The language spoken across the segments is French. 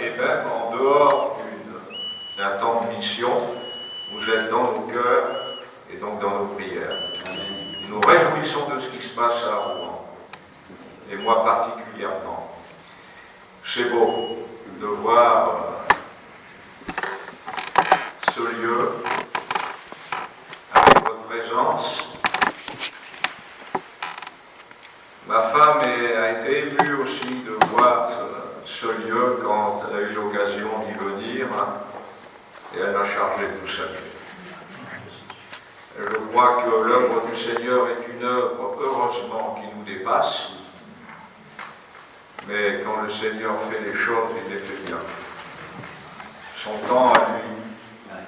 et même en dehors d'un temps de mission, vous êtes dans nos cœurs et donc dans nos prières. Nous nous réjouissons de ce qui se passe à Rouen, et moi particulièrement. C'est beau de voir ce lieu avec votre présence. Ma femme a été émue aussi de voir ce lieu quand elle a eu l'occasion d'y venir, et elle m'a chargé de tout saluer. Je crois que l'œuvre du Seigneur est une œuvre, heureusement, qui nous dépasse, mais quand le Seigneur fait les choses, il les fait bien. Son temps à lui,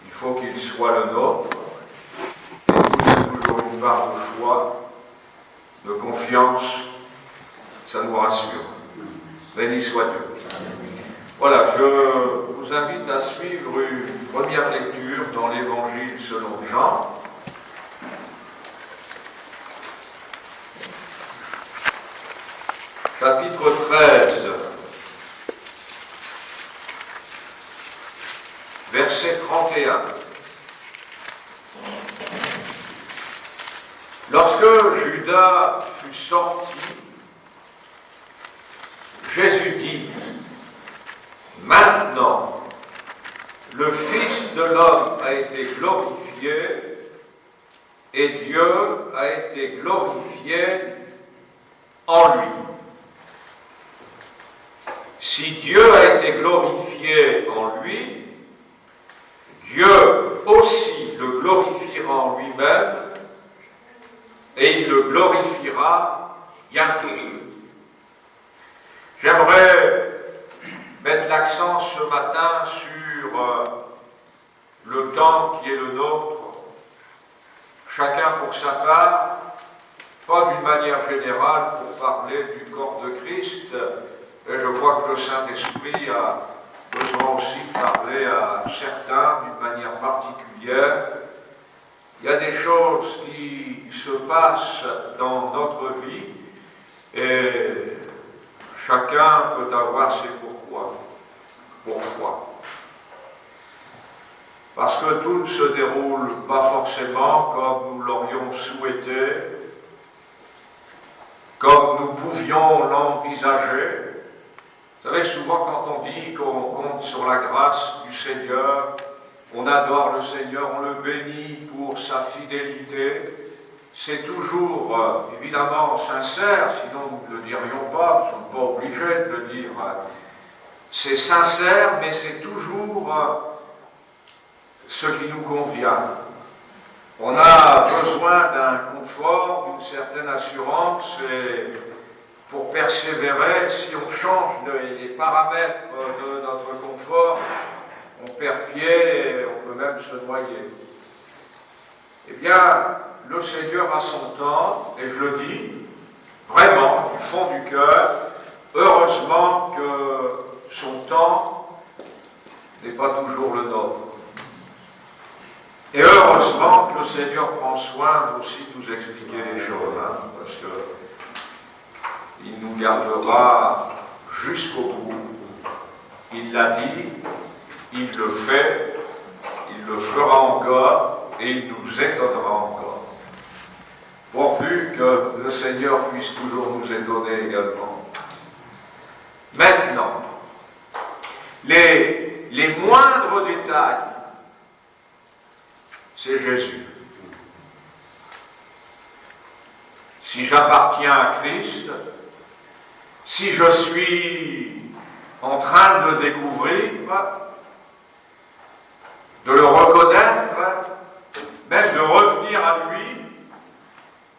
il faut qu'il soit le nôtre, et nous, c'est toujours une part de foi, de confiance, ça nous rassure. Béni soit Dieu. Voilà, je vous invite à suivre une première lecture dans l'Évangile selon Jean. Chapitre 13, verset 31. Lorsque Judas fut sorti, Jésus dit: maintenant, le Fils de l'homme a été glorifié et Dieu a été glorifié en lui. Si Dieu a été glorifié en lui, Dieu aussi le glorifiera en lui-même et il le glorifiera bientôt. J'aimerais mettre l'accent ce matin sur le temps qui est le nôtre, chacun pour sa part, pas d'une manière générale pour parler du corps de Christ, et je crois que le Saint-Esprit a besoin aussi de parler à certains d'une manière particulière. Il y a des choses qui se passent dans notre vie et chacun peut avoir ses pourquoi. Pourquoi? Parce que tout ne se déroule pas forcément comme nous l'aurions souhaité, comme nous pouvions l'envisager. Vous savez, souvent quand on dit qu'on compte sur la grâce du Seigneur, on adore le Seigneur, on le bénit pour sa fidélité, c'est toujours évidemment sincère, sinon nous ne le dirions pas, nous ne sommes pas obligés de le dire. C'est sincère, mais c'est toujours ce qui nous convient. On a besoin d'un confort, d'une certaine assurance, et pour persévérer, si on change les paramètres de notre confort, on perd pied et on peut même se noyer. Eh bien, le Seigneur a son temps, et je le dis vraiment du fond du cœur, heureusement que son temps n'est pas toujours le nôtre. Et heureusement que le Seigneur prend soin aussi de nous expliquer les choses, parce qu'il nous gardera jusqu'au bout. Il l'a dit, il le fait, il le fera encore, et il nous étonnera encore. Pourvu que le Seigneur puisse toujours nous étonner également. Maintenant, les moindres détails, c'est Jésus. Si j'appartiens à Christ, si je suis en train de le découvrir, de le reconnaître, même de revenir à lui,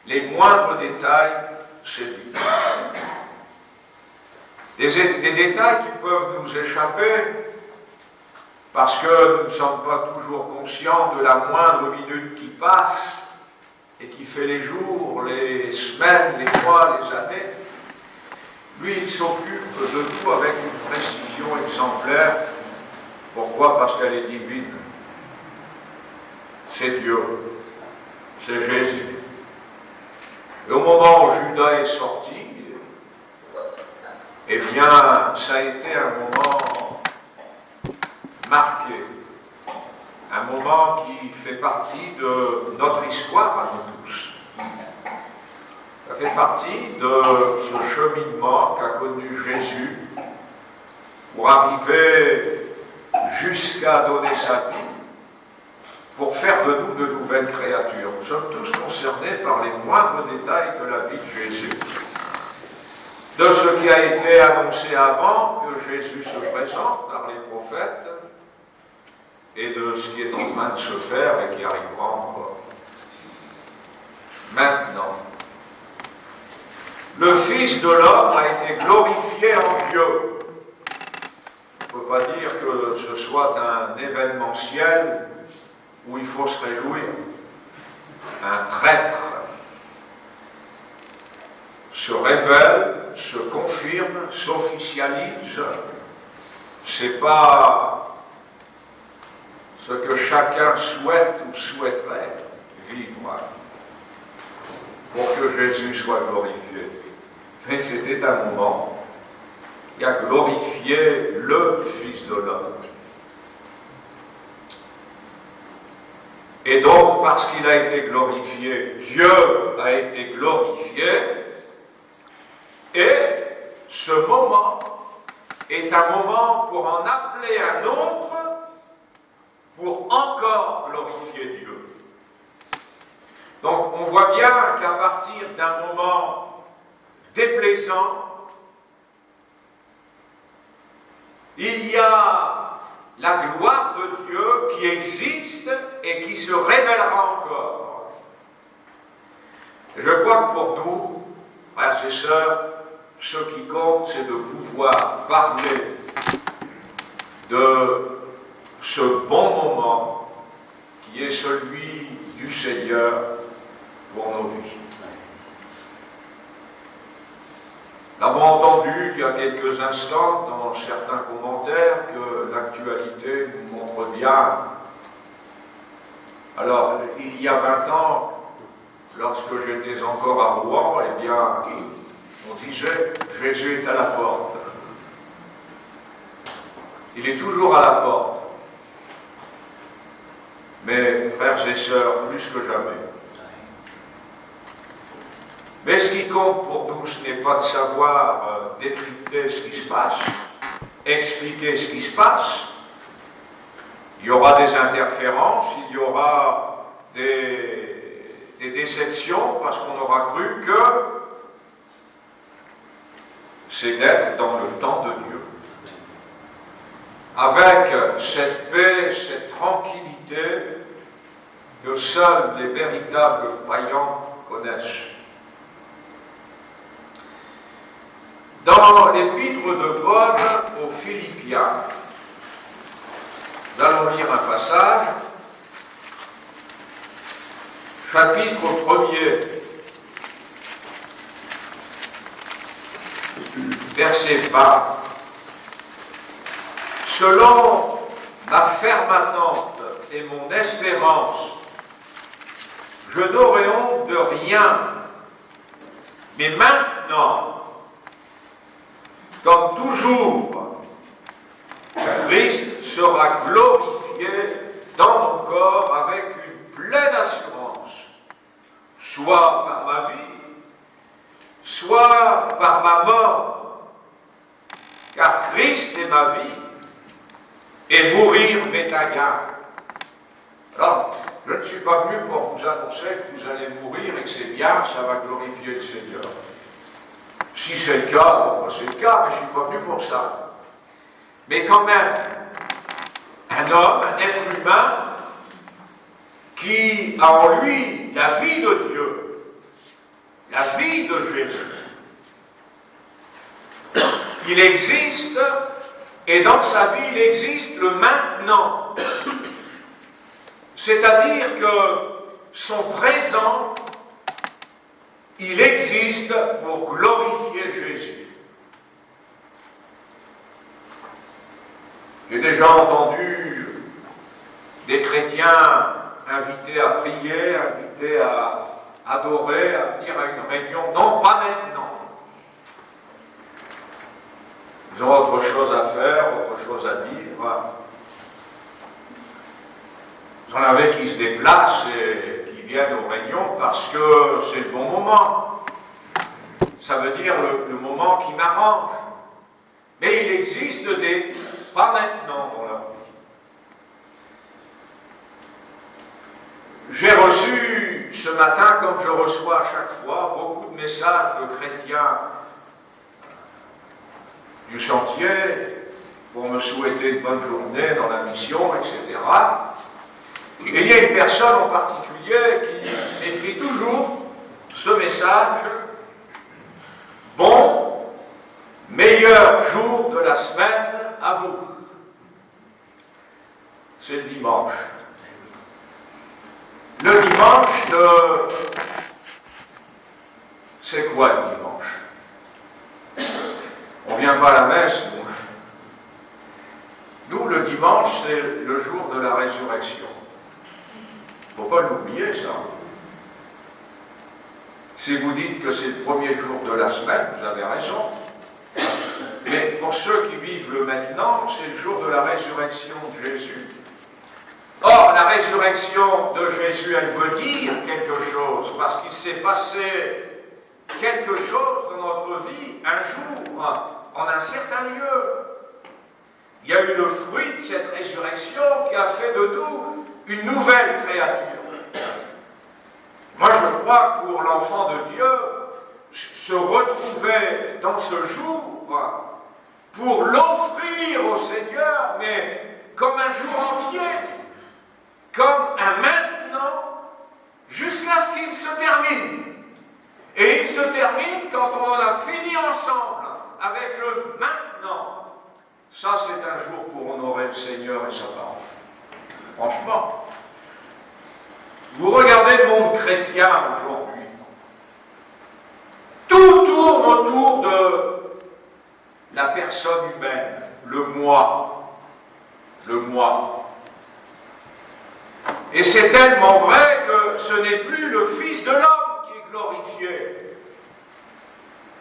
les moindres détails, c'est lui. Des détails qui peuvent nous échapper parce que nous ne sommes pas toujours conscients de la moindre minute qui passe et qui fait les jours, les semaines, les mois, les années. Lui, il s'occupe de tout avec une précision exemplaire. Pourquoi? Parce qu'elle est divine. C'est Dieu. C'est Jésus. Et au moment où Judas est sorti, et bien, ça a été un moment marqué, un moment qui fait partie de notre histoire à nous tous. Ça fait partie de ce cheminement qu'a connu Jésus pour arriver jusqu'à donner sa vie, pour faire de nous de nouvelles créatures. Nous sommes tous concernés par les moindres détails de la vie de Jésus, de ce qui a été annoncé avant que Jésus se présente par les prophètes, et de ce qui est en train de se faire et qui arrivera encore. Maintenant, le Fils de l'homme a été glorifié en Dieu. On ne peut pas dire que ce soit un événementiel où il faut se réjouir. Un traître se révèle, se confirme, s'officialise. C'est pas ce que chacun souhaite ou souhaiterait vivre pour que Jésus soit glorifié. Mais c'était un moment qui a glorifié le Fils de l'homme. Et donc, parce qu'il a été glorifié, Dieu a été glorifié, et ce moment est un moment pour en appeler un autre, pour encore glorifier Dieu. Donc, on voit bien qu'à partir d'un moment déplaisant, il y a la gloire de Dieu qui existe et qui se révélera encore. Je crois que pour nous, frères et sœurs, ce qui compte, c'est de pouvoir parler de ce bon moment qui est celui du Seigneur pour nos vies. Nous avons entendu il y a quelques instants dans certains commentaires que l'actualité nous montre bien. Alors, il y a 20 ans, lorsque j'étais encore à Rouen, eh bien, on disait « Jésus est à la porte ». Il est toujours à la porte. Mais, frères et sœurs, plus que jamais. Mais ce qui compte pour nous, ce n'est pas de savoir décrypter ce qui se passe, expliquer ce qui se passe. Il y aura des interférences, il y aura des déceptions, parce qu'on aura cru que c'est d'être dans le temps de Dieu. Avec cette paix, cette tranquillité que seuls les véritables croyants connaissent. Dans l'épître de Paul aux Philippiens, nous allons lire un passage, chapitre 1er, verset 20. Selon ma ferme attente et mon espérance, je n'aurai honte de rien, mais maintenant, comme toujours, Christ sera glorifié dans mon corps avec une pleine assurance, soit par ma vie, soit par ma mort, car Christ est ma vie, et mourir m'est un gain. Alors, je ne suis pas venu pour vous annoncer que vous allez mourir et que c'est bien, ça va glorifier le Seigneur. Si c'est le cas, bon, c'est le cas, mais je ne suis pas venu pour ça. Mais quand même, un homme, un être humain, qui a en lui la vie de Dieu, la vie de Jésus, il existe, et dans sa vie, il existe le maintenant. C'est-à-dire que son présent, il existe pour glorifier Jésus. J'ai déjà entendu des chrétiens invités à prier, invités à adorer, à venir à une réunion. Non, pas maintenant. Ils ont autre chose à faire, autre chose à dire. Vous en avez qui se déplacent et qui viennent aux réunions parce que c'est le bon moment. Ça veut dire le moment qui m'arrange. Mais il existe des pas maintenant dans leur vie. J'ai reçu ce matin, comme je reçois à chaque fois, beaucoup de messages de chrétiens du chantier pour me souhaiter une bonne journée dans la mission, etc. Et il y a une personne en particulier qui écrit toujours ce message: bon, meilleur jour de la semaine à vous. C'est le dimanche. Le dimanche, c'est quoi le dimanche? On ne vient pas à la messe, nous. Nous, le dimanche, c'est le jour de la résurrection. Il ne faut pas l'oublier, ça. Si vous dites que c'est le premier jour de la semaine, vous avez raison. Mais pour ceux qui vivent le maintenant, c'est le jour de la résurrection de Jésus. Or, la résurrection de Jésus, elle veut dire quelque chose, parce qu'il s'est passé quelque chose dans notre vie un jour, en un certain lieu. Il y a eu le fruit de cette résurrection qui a fait de nous une nouvelle créature. Moi, je crois que pour l'enfant de Dieu, se retrouver dans ce jour, pour l'offrir au Seigneur, mais comme un jour entier, comme un maintenant, jusqu'à ce qu'il se termine. Et il se termine quand on en a fini ensemble, avec le maintenant. Ça, c'est un jour pour honorer le Seigneur et sa parole. Franchement. Vous regardez le monde chrétien aujourd'hui. Tout tourne autour de la personne humaine, le moi. Le moi. Et c'est tellement vrai que ce n'est plus le Fils de l'homme qui est glorifié.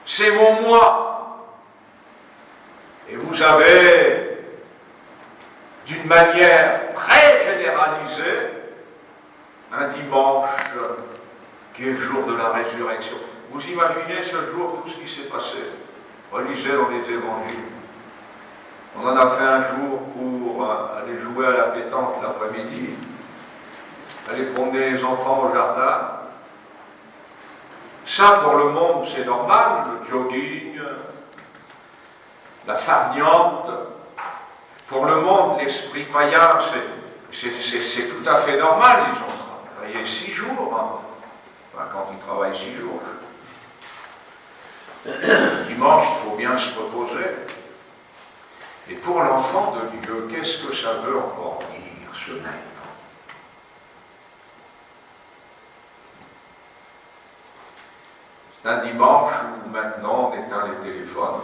C'est mon moi. Et vous avez, d'une manière très généralisée, un dimanche qui est le jour de la résurrection. Vous imaginez ce jour, tout ce qui s'est passé? Relisez dans les évangiles. On en a fait un jour pour aller jouer à la pétanque l'après-midi, aller promener les enfants au jardin. Ça, pour le monde, c'est normal, le jogging, la farniente. Pour le monde, l'esprit païen, c'est tout à fait normal. Ils ont travaillé 6 jours, enfin, quand ils travaillent 6 jours. Dimanche, il faut bien se reposer. Et pour l'enfant de Dieu, qu'est-ce que ça veut encore dire, ce maintenant? C'est un dimanche où maintenant on éteint les téléphones.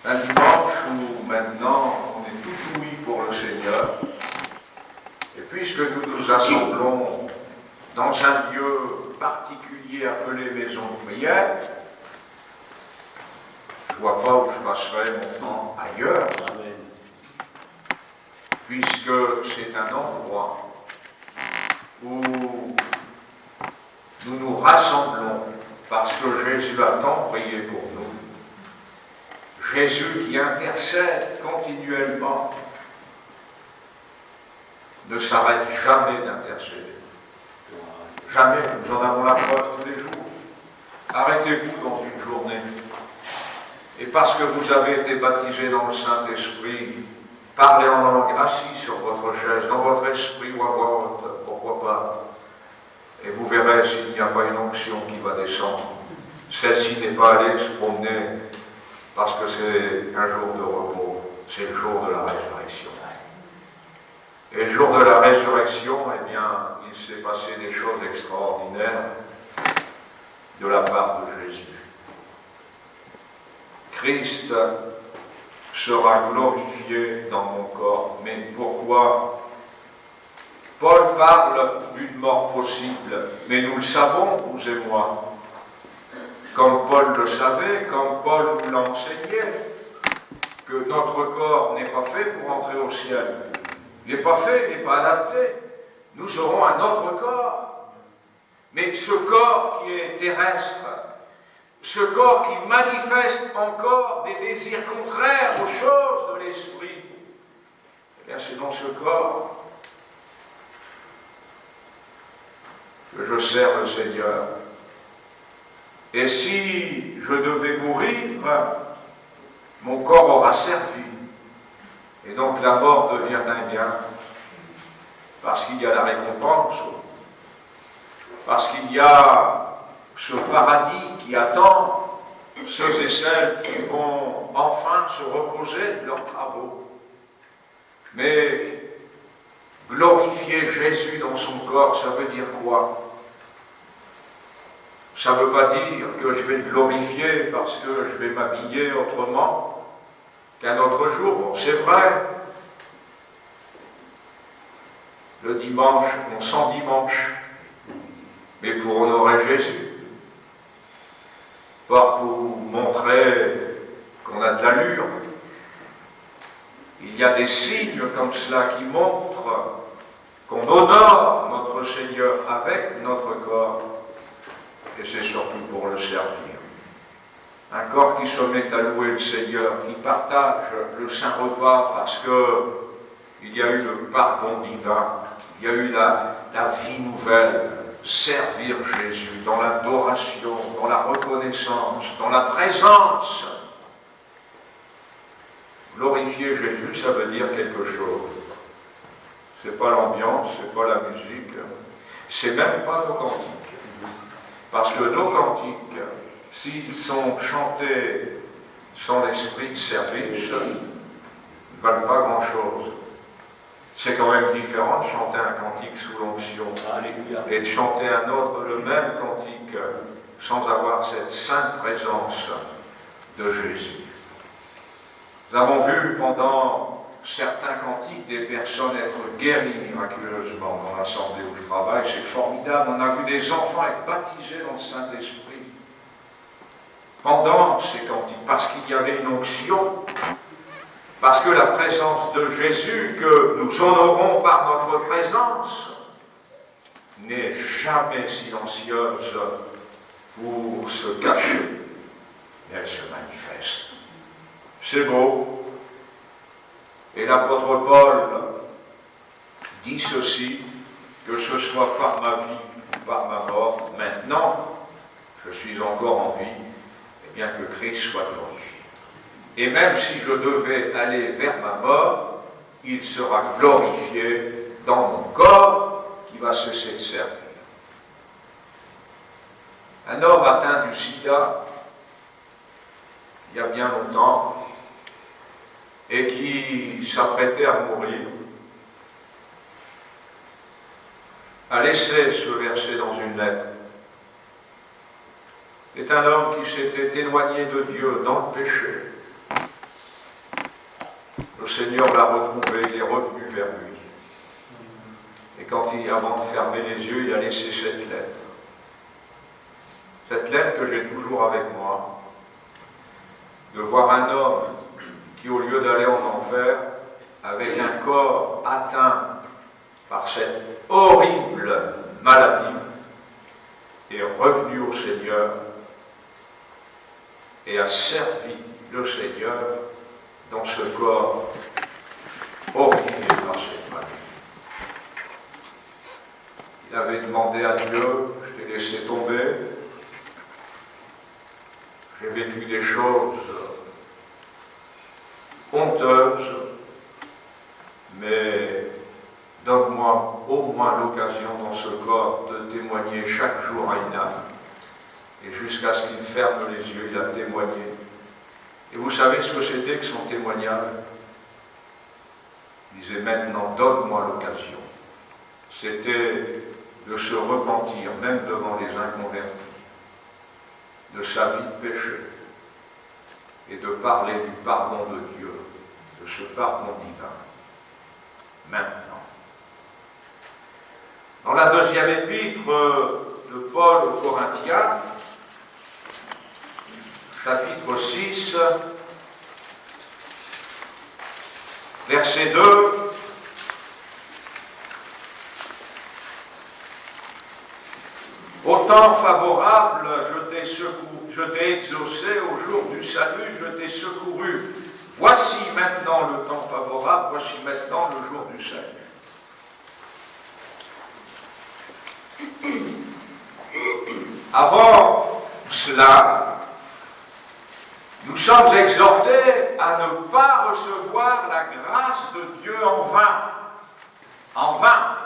Un dimanche où maintenant on est tout ouïe pour le Seigneur. Et puisque nous nous assemblons dans un lieu particulier appelé maison de prière, je ne vois pas où je passerai mon temps ailleurs. Amen. Puisque c'est un endroit où nous nous rassemblons parce que Jésus a tant prié pour nous. Jésus qui intercède continuellement ne s'arrête jamais d'intercéder. Jamais. Nous en avons la preuve tous les jours. Arrêtez-vous dans une journée. Et parce que vous avez été baptisé dans le Saint-Esprit, parlez en langue assis sur votre chaise, dans votre esprit ou à voix haute, pourquoi pas. Et vous verrez s'il n'y a pas une onction qui va descendre. Celle-ci n'est pas allée se promener parce que c'est un jour de repos, c'est le jour de la résurrection. Et le jour de la résurrection, eh bien, il s'est passé des choses extraordinaires de la part de Jésus. Christ sera glorifié dans mon corps. Mais pourquoi? Paul parle d'une mort possible, mais nous le savons, vous et moi. Comme Paul le savait, comme Paul nous l'a enseigné. que notre corps n'est pas fait pour entrer au ciel. Il n'est pas fait, il n'est pas adapté. Nous aurons un autre corps. Mais ce corps qui est terrestre, ce corps qui manifeste encore des désirs contraires aux choses de l'esprit, eh bien c'est dans ce corps que je sers le Seigneur. Et si je devais mourir, mon corps aura servi. Et donc la mort devient un bien, parce qu'il y a la récompense, parce qu'il y a ce paradis qui attend ceux et celles qui vont enfin se reposer de leurs travaux. Mais glorifier Jésus dans son corps, ça veut dire quoi? Ça ne veut pas dire que je vais le glorifier parce que je vais m'habiller autrement qu'un autre jour. Bon, c'est vrai. Le dimanche, on s'endimanche, mais pour honorer Jésus. Pas pour montrer qu'on a de l'allure. Il y a des signes comme cela qui montrent qu'on honore notre Seigneur avec notre corps. Et c'est surtout pour le servir. Un corps qui se met à louer le Seigneur, qui partage le Saint Repas parce qu'il y a eu le pardon divin, il y a eu la vie nouvelle, servir Jésus dans l'adoration, dans la reconnaissance, dans la présence. Glorifier Jésus, ça veut dire quelque chose. C'est pas l'ambiance, c'est pas la musique, c'est même pas nos cantiques. Parce que nos cantiques, s'ils sont chantés sans l'esprit de service, ne valent pas grand-chose. C'est quand même différent de chanter un cantique sous l'onction et de chanter un autre, le même cantique, sans avoir cette sainte présence de Jésus. Nous avons vu pendant certains cantiques des personnes être guéries miraculeusement dans l'assemblée où je travaille. C'est formidable. On a vu des enfants être baptisés dans le Saint-Esprit pendant ces cantiques, parce qu'il y avait une onction, parce que la présence de Jésus, que nous honorons par notre présence, n'est jamais silencieuse pour se cacher, mais elle se manifeste. C'est beau. Et l'apôtre Paul dit ceci, que ce soit par ma vie ou par ma mort, maintenant, je suis encore en vie, et bien que Christ soit glorifié. Et même si je devais aller vers ma mort, il sera glorifié dans mon corps qui va cesser de servir. Un homme atteint du sida, il y a bien longtemps, et qui s'apprêtait à mourir, a laissé ce verset dans une lettre. C'est un homme qui s'était éloigné de Dieu dans le péché. Le Seigneur l'a retrouvé, il est revenu vers lui. Et avant de fermer les yeux, il a laissé cette lettre. Cette lettre que j'ai toujours avec moi, de voir un homme qui, au lieu d'aller en enfer, avec un corps atteint par cette horrible maladie, est revenu au Seigneur et a servi le Seigneur dans ce corps horrifié par cette maladie. Il avait demandé à Dieu, je t'ai laissé tomber, j'ai vécu des choses honteuse, mais donne-moi au moins l'occasion dans ce corps de témoigner chaque jour à une âme. Et jusqu'à ce qu'il ferme les yeux, il a témoigné. Et vous savez ce que c'était que son témoignage? Il disait maintenant, donne-moi l'occasion. C'était de se repentir, même devant les inconvertis, de sa vie de péché, et de parler du pardon de Dieu, de ce pardon divin, maintenant. Dans la deuxième épître de Paul aux Corinthiens, chapitre 6, verset 2. Au temps favorable, je t'ai exaucé, au jour du salut, je t'ai secouru. Voici maintenant le temps favorable, voici maintenant le jour du salut. Avant cela, nous sommes exhortés à ne pas recevoir la grâce de Dieu en vain. En vain.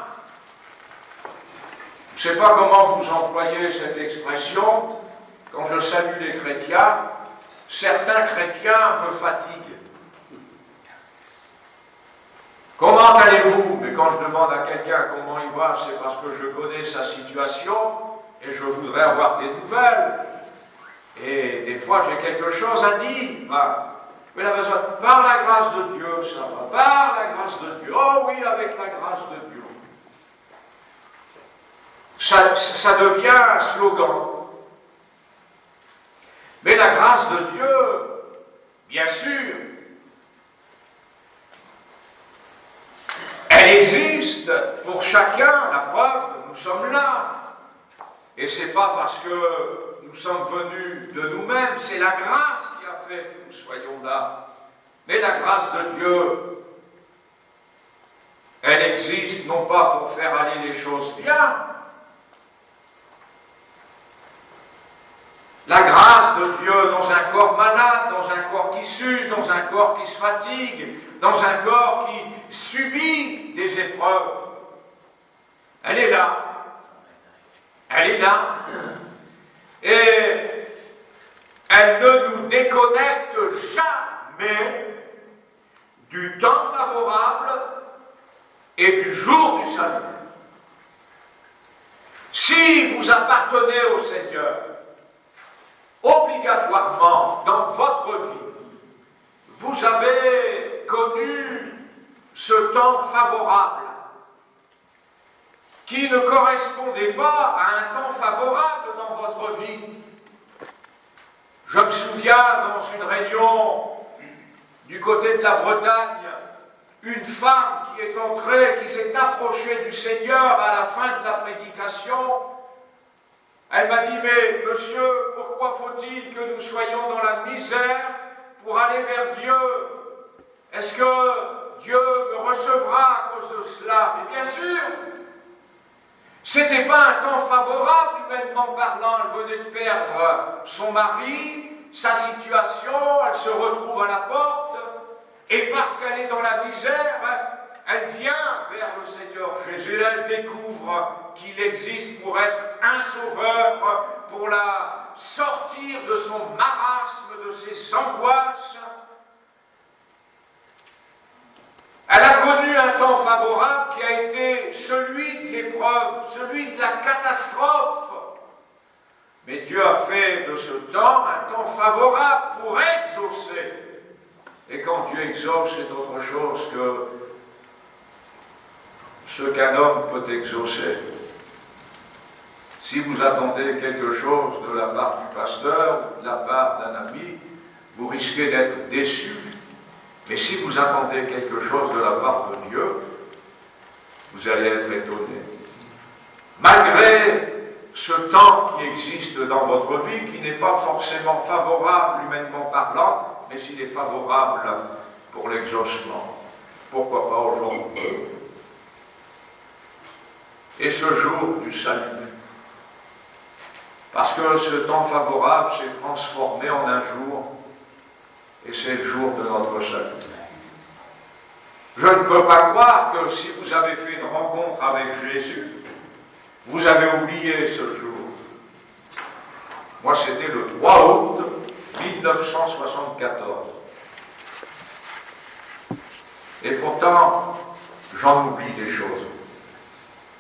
Je ne sais pas comment vous employez cette expression. Quand je salue les chrétiens, certains chrétiens me fatiguent. Comment allez-vous? Mais quand je demande à quelqu'un comment il va, c'est parce que je connais sa situation et je voudrais avoir des nouvelles. Et des fois, j'ai quelque chose à dire. Mais la raison, par la grâce de Dieu, ça va. Par la grâce de Dieu. Oh oui, avec la grâce de Dieu. Ça devient un slogan. Mais la grâce de Dieu, bien sûr, elle existe pour chacun. La preuve, nous sommes là. Et ce n'est pas parce que nous sommes venus de nous-mêmes, c'est la grâce qui a fait que nous soyons là. Mais la grâce de Dieu, elle existe non pas pour faire aller les choses bien. La grâce de Dieu dans un corps malade, dans un corps qui s'use, dans un corps qui se fatigue, dans un corps qui subit des épreuves, elle est là. Elle est là. Et elle ne nous déconnecte jamais du temps favorable et du jour du salut. Si vous appartenez au Seigneur, obligatoirement dans votre vie, vous avez connu ce temps favorable qui ne correspondait pas à un temps favorable dans votre vie. Je me souviens dans une réunion du côté de la Bretagne, une femme qui est entrée, qui s'est approchée du Seigneur à la fin de la prédication. Elle m'a dit, mais monsieur, pourquoi faut-il que nous soyons dans la misère pour aller vers Dieu? Est-ce que Dieu me recevra à cause de cela? Mais bien sûr, c'était pas un temps favorable, humainement parlant. Elle venait de perdre son mari, sa situation, elle se retrouve à la porte, et parce qu'elle est dans la misère, elle vient vers le Seigneur Jésus, elle découvre qu'il existe pour être un sauveur, pour la sortir de son marasme, de ses angoisses. Elle a connu un temps favorable qui a été celui de l'épreuve, celui de la catastrophe. Mais Dieu a fait de ce temps un temps favorable pour exaucer. Et quand Dieu exauce, c'est autre chose que ce qu'un homme peut exaucer. Si vous attendez quelque chose de la part du pasteur, de la part d'un ami, vous risquez d'être déçu. Mais si vous attendez quelque chose de la part de Dieu, vous allez être étonné. Malgré ce temps qui existe dans votre vie, qui n'est pas forcément favorable humainement parlant, mais il est favorable pour l'exaucement. Pourquoi pas aujourd'hui? Et ce jour du salut. Parce que ce temps favorable s'est transformé en un jour, et c'est le jour de notre salut. Je ne peux pas croire que si vous avez fait une rencontre avec Jésus, vous avez oublié ce jour. Moi, c'était le 3 août 1974. Et pourtant, j'en oublie des choses.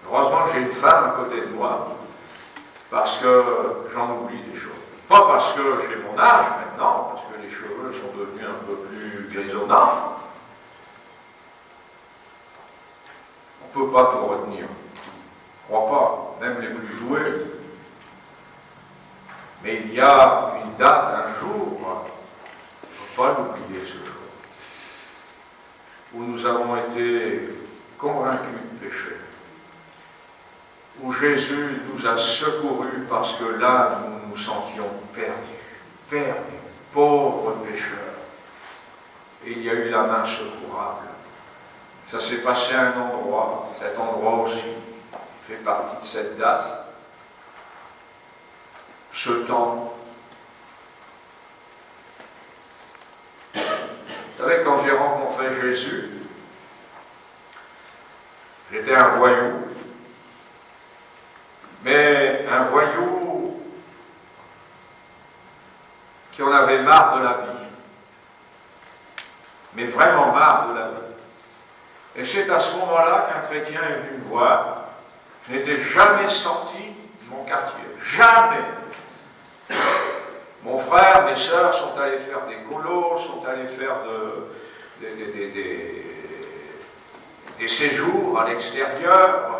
Heureusement, j'ai une femme à côté de moi, parce que j'en oublie des choses. Pas parce que j'ai mon âge maintenant, parce que les cheveux sont devenus un peu plus grisonnants. On ne peut pas tout retenir. Je ne crois pas, même les plus doués. Mais il y a une date, un jour, il ne faut pas l'oublier ce jour. où nous avons été convaincus de péché, où Jésus nous a secourus parce que là, nous nous sentions perdus, pauvres pécheurs. Et il y a eu la main secourable. Ça s'est passé à un endroit, cet endroit aussi fait partie de cette date, ce temps. Vous savez, quand j'ai rencontré Jésus, j'étais un voyou, mais un voyou qui en avait marre de la vie, mais vraiment marre de la vie. Et c'est à ce moment-là qu'un chrétien est venu me voir. Je n'étais jamais sorti de mon quartier, jamais. Mon frère, mes sœurs sont allés faire des colos, sont allés faire des séjours à l'extérieur.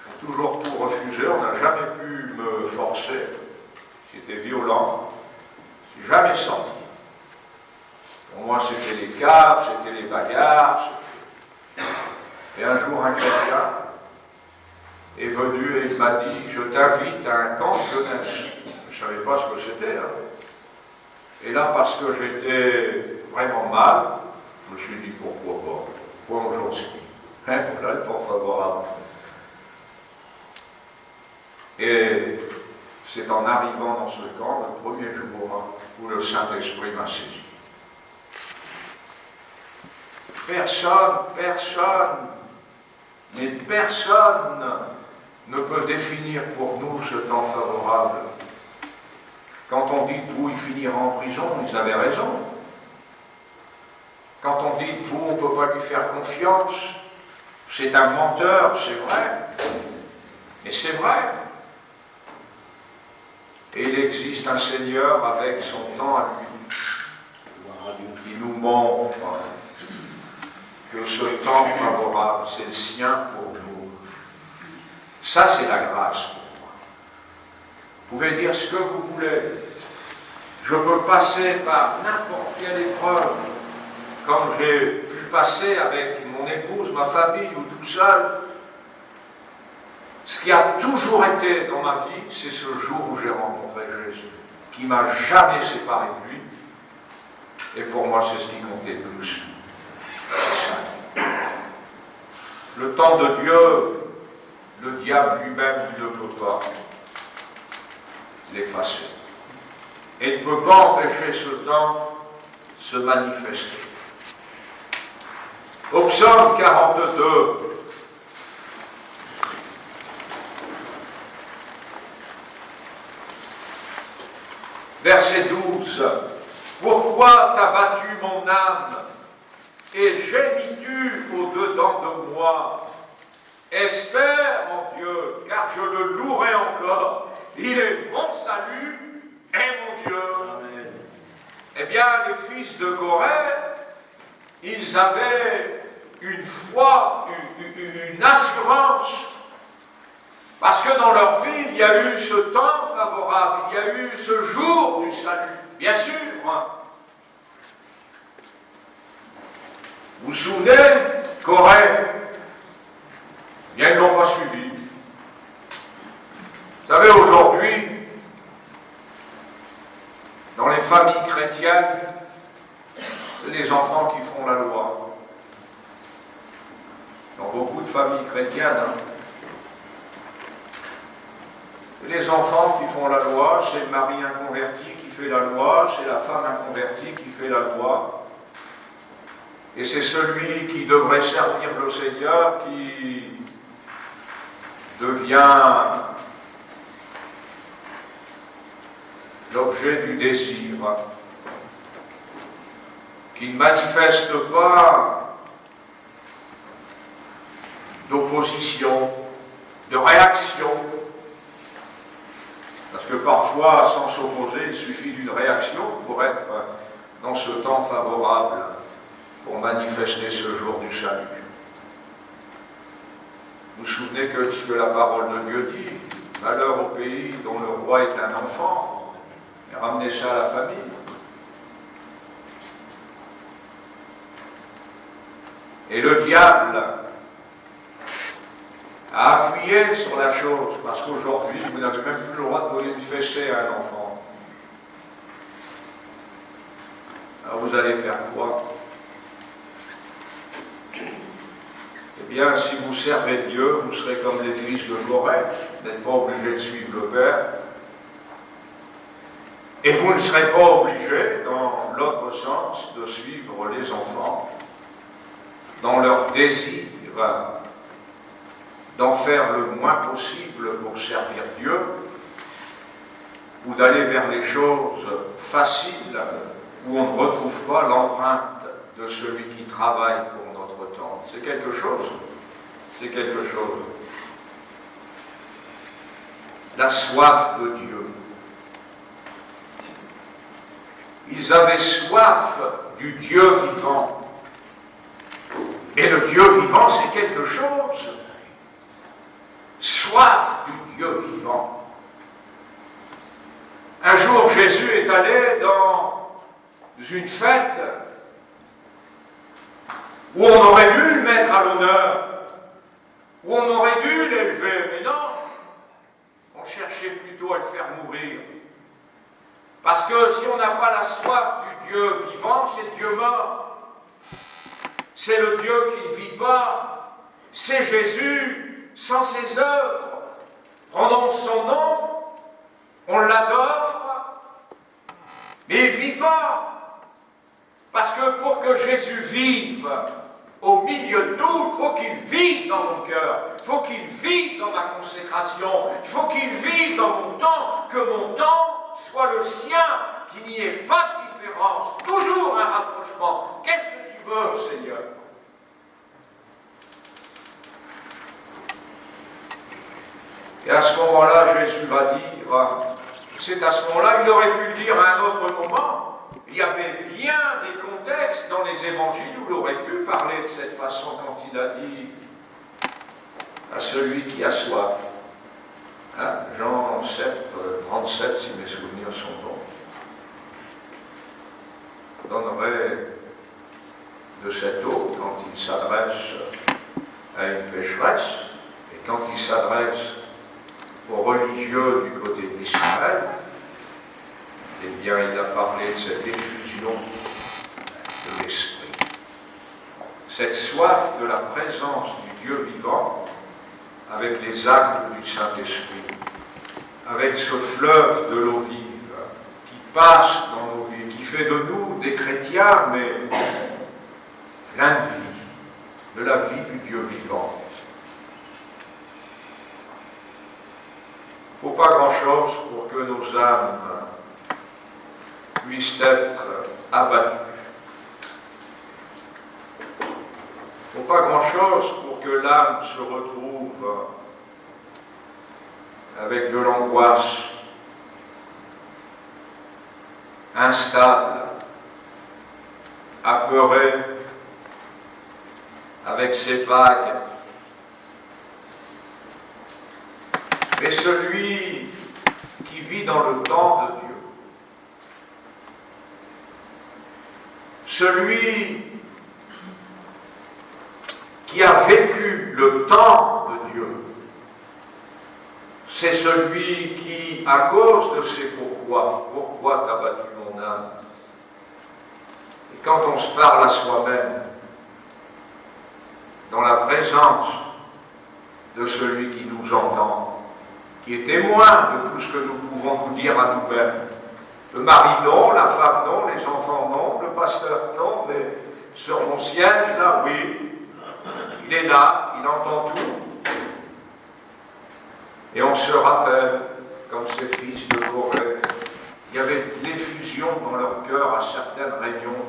J'ai toujours tout refusé, on n'a jamais pu me forcer. C'était violent. Je ne suis jamais sorti. Pour moi, c'était les caves, c'était les bagarres. Et un jour, un chrétien est venu et il m'a dit « Je t'invite à un camp de jeunesse ». Je ne savais pas ce que c'était. Hein. Et là, parce que j'étais vraiment mal, je me suis dit « Pourquoi pas ? Pourquoi aujourd'hui ?» Voilà le temps favorable. Et c'est en arrivant dans ce camp, le premier jour, où le Saint-Esprit m'a saisi. Personne ne peut définir pour nous ce temps favorable. Quand on dit que vous, il finira en prison, ils avaient raison. Quand on dit que vous, on ne peut pas lui faire confiance, c'est un menteur, c'est vrai. Mais c'est vrai. Et il existe un Seigneur avec son temps à lui, qui nous montre que ce temps favorable, c'est le sien pour nous. Ça, c'est la grâce pour moi. Vous pouvez dire ce que vous voulez. Je peux passer par n'importe quelle épreuve, comme j'ai pu passer avec mon épouse, ma famille ou tout seul. Ce qui a toujours été dans ma vie, c'est ce jour où j'ai rencontré Jésus, qui m'a jamais séparé de lui. Et pour moi, c'est ce qui comptait le plus. Le temps de Dieu, le diable lui-même ne peut pas l'effacer. Et ne peut pas empêcher ce temps de se manifester. Au psaume 42, verset 12, « Pourquoi t'as battu mon âme et gémis-tu au-dedans de moi? Espère en Dieu, car je le louerai encore. Il est mon salut et mon Dieu. » Amen. Eh bien, les fils de Corée, ils avaient une foi, une assurance, parce que dans leur vie, il y a eu ce temps favorable, il y a eu ce jour du salut, bien sûr. Hein. Vous vous souvenez, Corée, bien ils n'ont pas suivi. Vous savez, aujourd'hui, dans les familles chrétiennes, c'est les enfants qui font la loi. Dans beaucoup de familles chrétiennes, hein. C'est les enfants qui font la loi, c'est le mari inconverti qui fait la loi, c'est la femme inconvertie qui fait la loi. Et c'est celui qui devrait servir le Seigneur qui devient l'objet du désir, qui ne manifeste pas d'opposition, de réaction. Parce que parfois, sans s'opposer, il suffit d'une réaction pour être dans ce temps favorable, pour manifester ce jour du salut. Vous vous souvenez que ce que la parole de Dieu dit, « Malheur au pays dont le roi est un enfant », et ramenez ça à la famille. Et le diable a appuyé sur la chose, parce qu'aujourd'hui, vous n'avez même plus le droit de donner une fessée à un enfant. Alors vous allez faire quoi? Eh bien, si vous servez Dieu, vous serez comme les fils de Corée, vous n'êtes pas obligés de suivre le Père. Et vous ne serez pas obligés, dans l'autre sens, de suivre les enfants dans leur désir d'en faire le moins possible pour servir Dieu, ou d'aller vers les choses faciles où on ne retrouve pas l'empreinte de celui qui travaille pour notre temps. C'est quelque chose. C'est quelque chose. La soif de Dieu. Ils avaient soif du Dieu vivant. Et le Dieu vivant, c'est quelque chose. Soif du Dieu vivant. Un jour, Jésus est allé dans une fête où on aurait dû le mettre à l'honneur, où on aurait dû l'élever, mais non, on cherchait plutôt à le faire mourir. Parce que si on n'a pas la soif du Dieu vivant, c'est le Dieu mort. C'est le Dieu qui ne vit pas. C'est Jésus sans ses œuvres. Prenons son nom, on l'adore, mais il ne vit pas. Parce que pour que Jésus vive au milieu de nous, il faut qu'il vive dans mon cœur, il faut qu'il vive dans ma consécration, il faut qu'il vive dans mon temps, que mon temps soit le sien, qu'il n'y ait pas de différence, toujours un rapprochement. Qu'est-ce que tu veux, Seigneur? Et à ce moment-là, Jésus va dire, c'est à ce moment-là, il aurait pu le dire à un autre moment. Il y avait bien des contextes dans les évangiles où il aurait pu parler de cette façon quand il a dit à celui qui a soif. Hein, Jean 7, 37, si mes souvenirs sont bons. Donnerait de cette eau quand il s'adresse à une pécheresse et quand il s'adresse aux religieux du côté d'Israël. Eh bien, il a parlé de cette effusion de l'Esprit. Cette soif de la présence du Dieu vivant avec les actes du Saint-Esprit, avec ce fleuve de l'eau vive qui passe dans nos vies, qui fait de nous des chrétiens, mais plein de vie, de la vie du Dieu vivant. Il ne faut pas grand-chose pour que nos âmes puissent être abattues. Il ne faut pas grand-chose pour que l'âme se retrouve avec de l'angoisse, instable, apeurée, avec ses vagues. Mais celui qui vit dans le temps de Dieu, celui qui a vécu le temps de Dieu, c'est celui qui, à cause de ses pourquoi t'as battu mon âme? Et quand on se parle à soi-même, dans la présence de celui qui nous entend, qui est témoin de tout ce que nous pouvons nous dire à nous-mêmes. Le mari non, la femme non, les enfants non, le pasteur non, mais sur mon siège, là, oui, il est là, il entend tout. Et on se rappelle, comme ces fils de Corée, il y avait de l'effusion dans leur cœur à certaines réunions,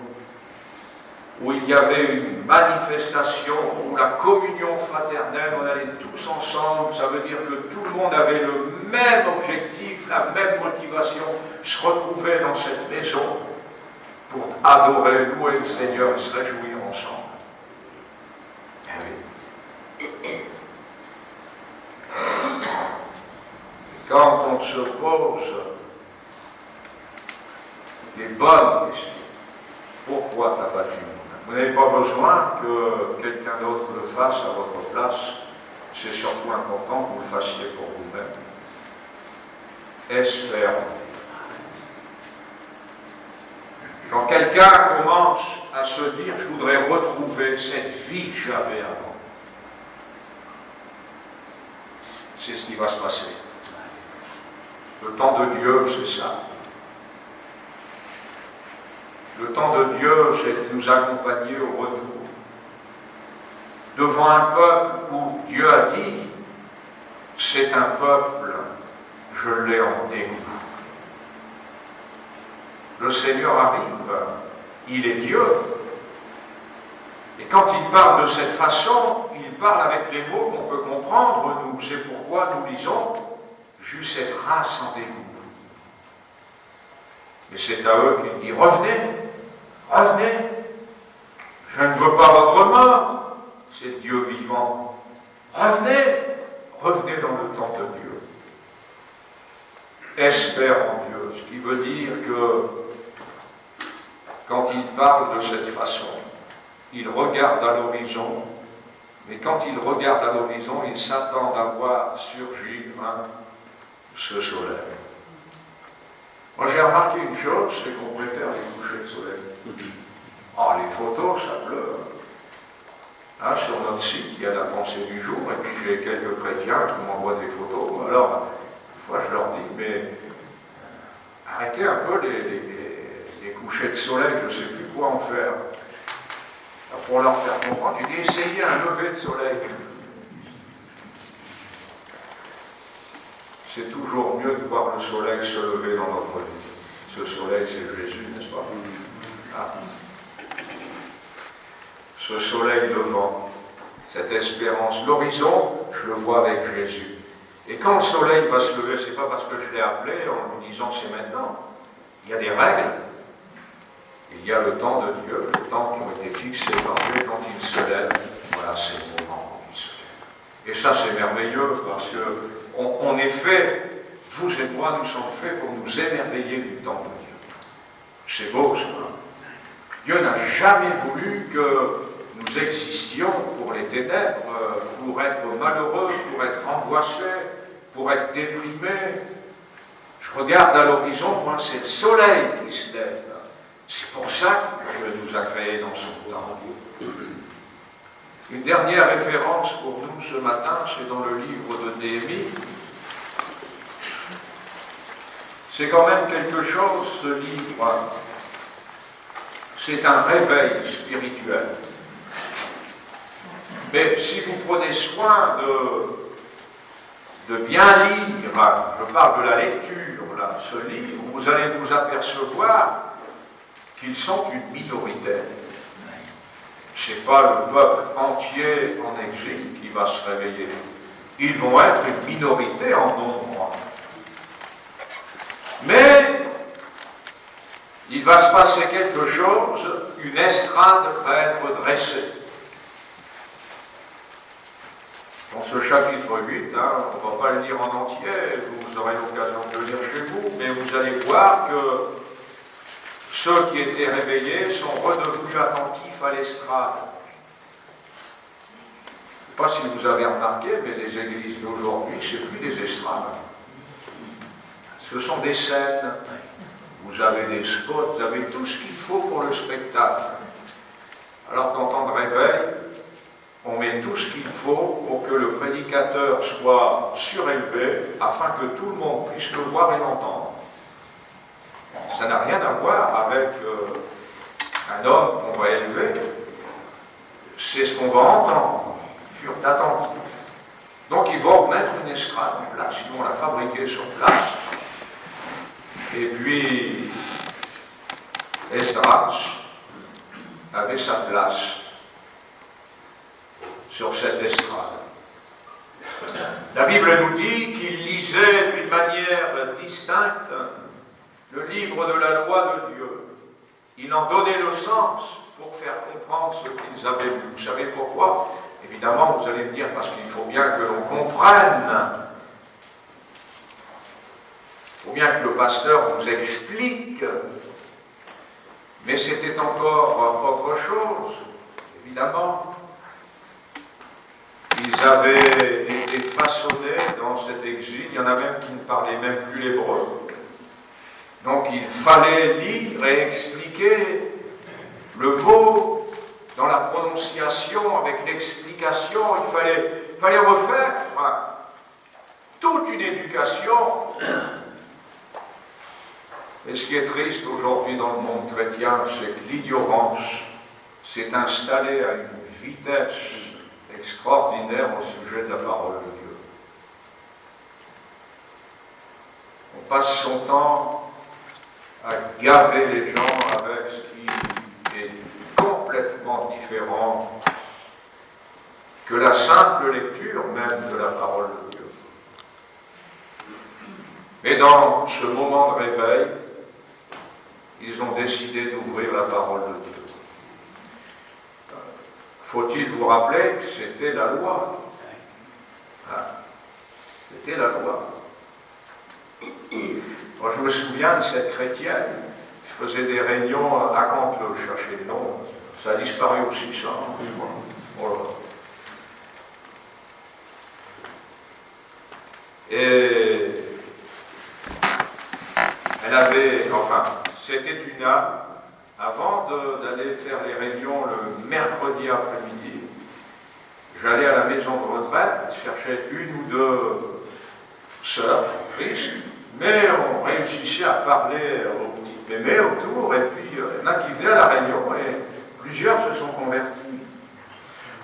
où il y avait une manifestation, où la communion fraternelle, on allait tous ensemble, ça veut dire que tout le monde avait le même objectif, la même motivation, se retrouver dans cette maison pour adorer, louer le Seigneur et se réjouir ensemble. Eh oui. Et quand on se pose les bonnes questions, pourquoi t'as battu mon âme? Vous n'avez pas besoin que quelqu'un d'autre le fasse à votre place. C'est surtout important que vous le fassiez pour vous-même. Espère. Quand quelqu'un commence à se dire « je voudrais retrouver cette vie que j'avais avant », c'est ce qui va se passer. Le temps de Dieu, c'est ça. Le temps de Dieu, c'est de nous accompagner au retour. Devant un peuple où Dieu a dit, c'est un peuple, je l'ai en dégoût. Le Seigneur arrive, il est Dieu. Et quand il parle de cette façon, il parle avec les mots qu'on peut comprendre, nous. C'est pourquoi nous lisons, j'eus cette race en dégoût. Mais c'est à eux qu'il dit, revenez, revenez, je ne veux pas votre mort. C'est Dieu vivant. Revenez, revenez dans le temps de Dieu. Espère en Dieu, ce qui veut dire que quand il parle de cette façon, il regarde à l'horizon, mais quand il regarde à l'horizon, il s'attend à voir surgir ce soleil. Moi j'ai remarqué une chose, c'est qu'on préfère les couchers de soleil. Ah, les photos, ça pleure. Hein, sur notre site, il y a la pensée du jour, et puis j'ai quelques chrétiens qui m'envoient des photos. Alors, une fois, je leur dis, mais arrêtez un peu les couchers de soleil, je ne sais plus quoi en faire. Alors, pour leur faire comprendre, j'ai dit, essayez un lever de soleil. C'est toujours mieux de voir le soleil se lever dans notre vie. Ce soleil, c'est Jésus, n'est-ce pas? Ah. Ce soleil devant, cette espérance, l'horizon, je le vois avec Jésus. Et quand le soleil va se lever, c'est pas parce que je l'ai appelé en lui disant c'est maintenant. Il y a des règles. Il y a le temps de Dieu, le temps qui ont été fixés par Dieu quand il se lève. Voilà, c'est le moment où il se lève. Et ça, c'est merveilleux parce que on est fait, vous et moi, nous sommes faits pour nous émerveiller du temps de Dieu. C'est beau, ça. Dieu n'a jamais voulu que nous existions pour les ténèbres, pour être malheureux, pour être angoissés, pour être déprimés. Je regarde à l'horizon, moi, c'est le soleil qui se lève. C'est pour ça que Dieu nous a créés dans son temps. Une dernière référence pour nous ce matin, c'est dans le livre de Néhémie. C'est quand même quelque chose, ce livre. C'est un réveil spirituel. Mais si vous prenez soin de bien lire, je parle de la lecture, là, ce livre, vous allez vous apercevoir qu'ils sont une minorité. Ce n'est pas le peuple entier en exil qui va se réveiller. Ils vont être une minorité en nombre. Mais il va se passer quelque chose, une estrade va être dressée. Dans ce chapitre 8, on ne va pas le lire en entier, vous aurez l'occasion de le lire chez vous, mais vous allez voir que ceux qui étaient réveillés sont redevenus attentifs à l'estrade. Je ne sais pas si vous avez remarqué, mais les églises d'aujourd'hui, ce n'est plus des estrades. Ce sont des scènes. Vous avez des spots, vous avez tout ce qu'il faut pour le spectacle. Alors qu'en temps de réveil, on met tout ce qu'il faut pour que le prédicateur soit surélevé afin que tout le monde puisse le voir et l'entendre. Ça n'a rien à voir avec un homme qu'on va élever. C'est ce qu'on va entendre. Ils furent attentifs. Donc ils vont mettre une estrade en place, ils vont la fabriquer sur place. Et puis, Esdras avait sa place sur cette estrade. La Bible nous dit qu'il lisait d'une manière distincte le livre de la loi de Dieu. Il en donnait le sens pour faire comprendre ce qu'ils avaient lu. Vous savez pourquoi? Évidemment, vous allez me dire, parce qu'il faut bien que l'on comprenne. Il faut bien que le pasteur nous explique. Mais c'était encore autre chose, évidemment. Ils avaient été façonnés dans cet exil, il y en a même qui ne parlaient même plus l'hébreu. Donc il fallait lire et expliquer le mot dans la prononciation, avec l'explication, il fallait refaire toute une éducation. Et ce qui est triste aujourd'hui dans le monde chrétien, c'est que l'ignorance s'est installée à une vitesse extraordinaire au sujet de la parole de Dieu. On passe son temps à gaver les gens avec ce qui est complètement différent que la simple lecture même de la parole de Dieu. Et dans ce moment de réveil, ils ont décidé d'ouvrir la parole de Dieu. Faut-il vous rappeler que c'était la loi? C'était la loi. Moi, je me souviens de cette chrétienne. Je faisais des réunions à Canteleu, je cherchais le nom. Ça a disparu aussi, ça. Voilà. Et elle avait, c'était une âme. Avant d'aller faire les réunions le mercredi après-midi, j'allais à la maison de retraite, cherchais une ou deux sœurs, Christ, mais on réussissait à parler aux petites mémés autour, et puis il y en a qui venaient à la réunion, et plusieurs se sont convertis.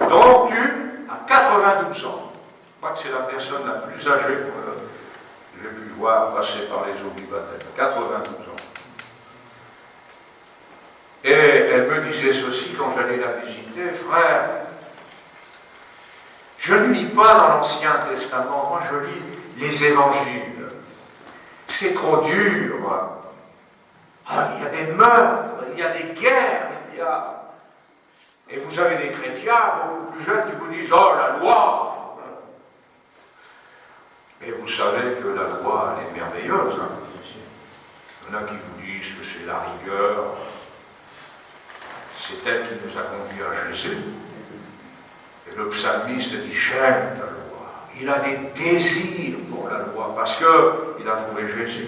Donc une à 92 ans, je crois que c'est la personne la plus âgée que j'ai pu voir passer par les eaux du baptême, 92 ans. Et elle me disait ceci quand j'allais la visiter: frère, je ne lis pas dans l'Ancien Testament, moi je lis les évangiles. C'est trop dur. Il y a des meurtres, il y a des guerres, Et vous avez des chrétiens beaucoup plus jeunes qui vous disent: oh, la loi. Et vous savez que la loi, elle est merveilleuse. Il y en a qui vous disent que c'est la rigueur. C'est elle qui nous a conduits à Jésus. Et le psalmiste dit: j'aime ta loi. Il a des désirs pour la loi parce qu'il a trouvé Jésus.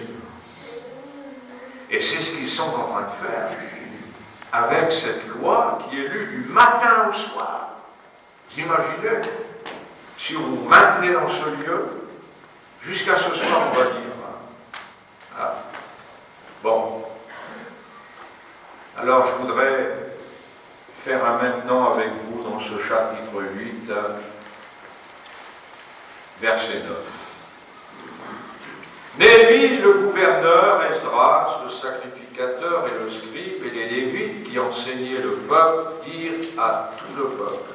Et c'est ce qu'ils sont en train de faire avec cette loi qui est lue du matin au soir. Vous imaginez, si vous vous maintenez dans ce lieu, jusqu'à ce soir, on va dire. Bon. Alors, je voudrais faire un maintenant avec vous dans ce chapitre 8, verset 9. Néhémie, le gouverneur, Esdras, le sacrificateur et le scribe, et les Lévites qui enseignaient le peuple, dirent à tout le peuple: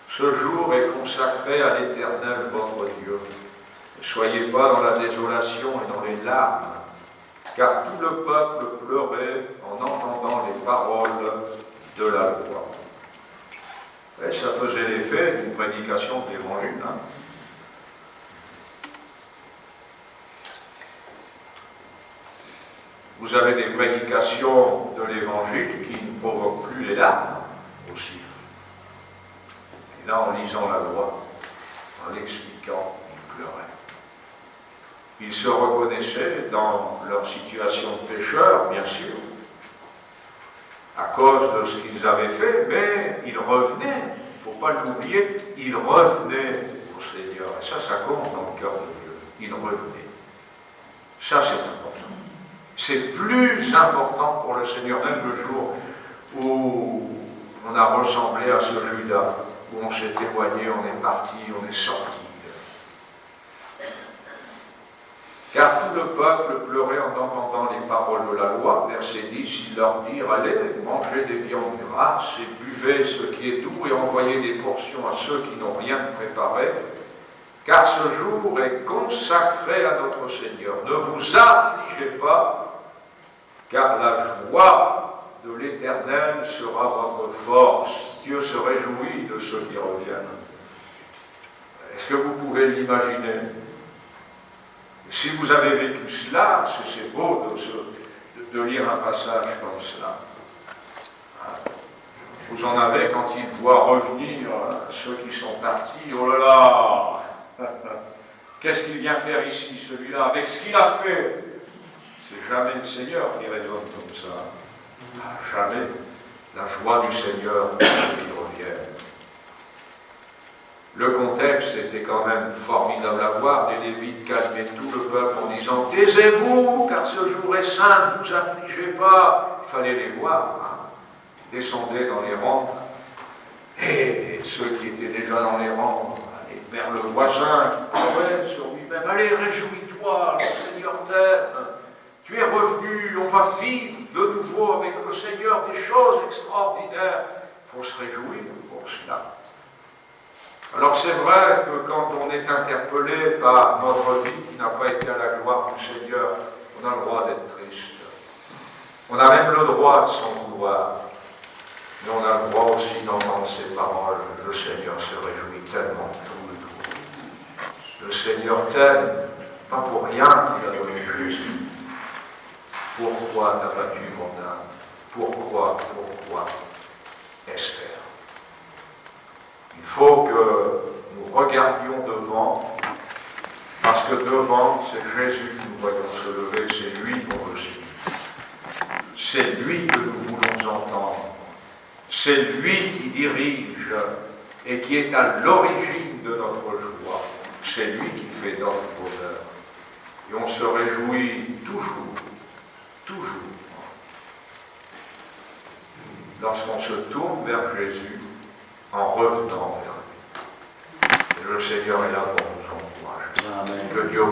ce jour est consacré à l'Éternel votre Dieu. Ne soyez pas dans la désolation et dans les larmes, car tout le peuple pleurait en entendant les paroles de la loi. Et ça faisait l'effet d'une prédication de l'Évangile. Vous avez des prédications de l'Évangile qui ne provoquent plus les larmes aussi. Et là, en lisant la loi, en l'expliquant, ils pleuraient. Ils se reconnaissaient dans leur situation de pécheur, bien sûr, à cause de ce qu'ils avaient fait, mais ils revenaient, il ne faut pas l'oublier, ils revenaient au Seigneur. Et ça compte dans le cœur de Dieu. Ils revenaient. Ça, c'est important. C'est plus important pour le Seigneur, même le jour où on a ressemblé à ce Judas, où on s'est éloigné, on est parti, on est sorti. Car tout le peuple pleurait en entendant les paroles de la loi. Verset 10, ils leur dirent: allez, mangez des viandes grasses et buvez ce qui est doux et envoyez des portions à ceux qui n'ont rien préparé. Car ce jour est consacré à notre Seigneur. Ne vous affligez pas, car la joie de l'Éternel sera votre force. Dieu se réjouit de ceux qui reviennent. Est-ce que vous pouvez l'imaginer? Si vous avez vécu cela, c'est beau de lire un passage comme cela. Vous en avez quand il voit revenir ceux qui sont partis. Oh là là, qu'est-ce qu'il vient faire ici, celui-là, avec ce qu'il a fait? C'est jamais le Seigneur qui raisonne comme ça. Jamais la joie du Seigneur qui revient. Le contexte était quand même formidable à voir. Les Lévites calmaient tout le peuple en disant « Taisez-vous, car ce jour est saint, ne vous affligez pas. » Il fallait les voir. Descendaient dans les rangs. Et ceux qui étaient déjà dans les rangs allaient vers le voisin qui courait sur lui-même. « Allez, réjouis-toi, le Seigneur t'aime. Tu es revenu, on va vivre de nouveau avec le Seigneur des choses extraordinaires. » Il faut se réjouir pour cela. Alors c'est vrai que quand on est interpellé par notre vie qui n'a pas été à la gloire du Seigneur, on a le droit d'être triste. On a même le droit de s'en vouloir. Mais on a le droit aussi d'entendre ces paroles. Le Seigneur se réjouit tellement de tout. Le Seigneur t'aime, pas pour rien qu'il a donné Jésus. Pourquoi t'as battu mon âme? Pourquoi espère? Il faut que nous regardions devant, parce que devant, c'est Jésus que nous voyons se lever, c'est lui qu'on veut suivre. C'est lui que nous voulons entendre. C'est lui qui dirige et qui est à l'origine de notre joie. C'est lui qui fait notre bonheur. Et on se réjouit toujours, lorsqu'on se tourne vers Jésus, en revenant vers lui. Et le Seigneur est là pour nous encourager. Amen. Que Dieu